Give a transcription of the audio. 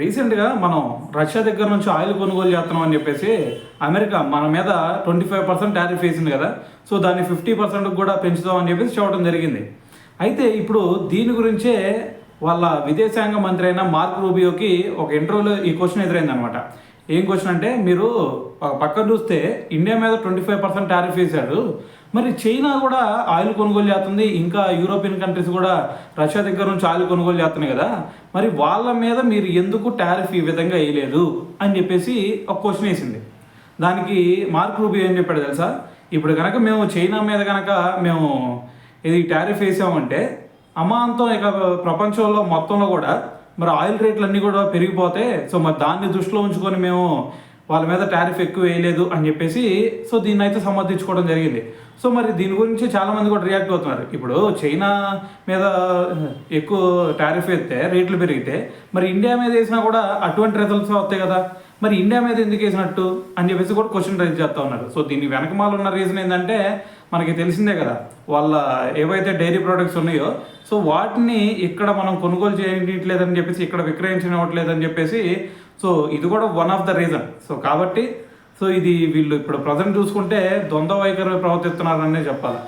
రీసెంట్గా మనం రష్యా దగ్గర నుంచి ఆయిల్ కొనుగోలు చేస్తున్నాం అని చెప్పేసి అమెరికా మన మీద 25% టారిఫ్ వేసింది కదా. సో దాన్ని 50% కూడా పెంచుతాం అని చెప్పేసి చెప్పడం జరిగింది. అయితే ఇప్పుడు దీని గురించే వాళ్ళ విదేశాంగ మంత్రి అయిన మార్క్ రూబియోకి ఒక ఇంటర్వ్యూలో ఈ క్వశ్చన్ ఎదురైందనమాట. ఏం క్వశ్చన్ అంటే, మీరు పక్కన చూస్తే ఇండియా మీద 25% టారిఫ్ వేశాడు, మరి చైనా కూడా ఆయిల్ కొనుగోలు చేస్తుంది, ఇంకా యూరోపియన్ కంట్రీస్ కూడా రష్యా దగ్గర నుంచి ఆయిల్ కొనుగోలు చేస్తున్నాయి కదా, మరి వాళ్ళ మీద మీరు ఎందుకు టారిఫ్ ఈ విధంగా వేయలేదు అని చెప్పేసి ఒక క్వశ్చన్ వేసింది. దానికి మార్క్ రూబియో ఏం చెప్పాడు తెలుసా, ఇప్పుడు కనుక మేము చైనా మీద కనుక మేము ఇది టారిఫ్ వేసామంటే అమాంతం ఇక ప్రపంచంలో మొత్తంలో కూడా మరి ఆయిల్ రేట్లు అన్నీ కూడా పెరిగిపోతే, సో మరి దాన్ని దృష్టిలో ఉంచుకొని మేము వాళ్ళ మీద టారిఫ్ ఎక్కువ వేయలేదు అని చెప్పేసి సో దీన్ని అయితే సమర్థించుకోవడం జరిగింది. సో మరి దీని గురించి చాలామంది కూడా రియాక్ట్ అవుతున్నారు. ఇప్పుడు చైనా మీద ఎక్కువ టారిఫ్ వేస్తే రేట్లు పెరిగితే మరి ఇండియా మీద వేసినా కూడా అటువంటి రిజల్ట్స్ వస్తాయి కదా, మరి ఇండియా మీద ఎందుకు వేసినట్టు అని చెప్పేసి కూడా క్వశ్చన్ రైజ్ చేస్తూ ఉన్నారు. సో దీని వెనకమాల ఉన్న రీజన్ ఏంటంటే మనకి తెలిసిందే కదా, వాళ్ళ ఏవైతే డైరీ ప్రొడక్ట్స్ ఉన్నాయో సో వాటిని ఇక్కడ మనం కొనుగోలు చేయట్లేదని చెప్పేసి, ఇక్కడ విక్రయించనివ్వట్లేదని చెప్పేసి, సో ఇది కూడా one of the reason. So కాబట్టి సో ఇది వీళ్ళు ఇప్పుడు ప్రజెంట్ చూసుకుంటే ద్వంద్వ వైఖరి ప్రవర్తిస్తున్నారనే చెప్పాలి.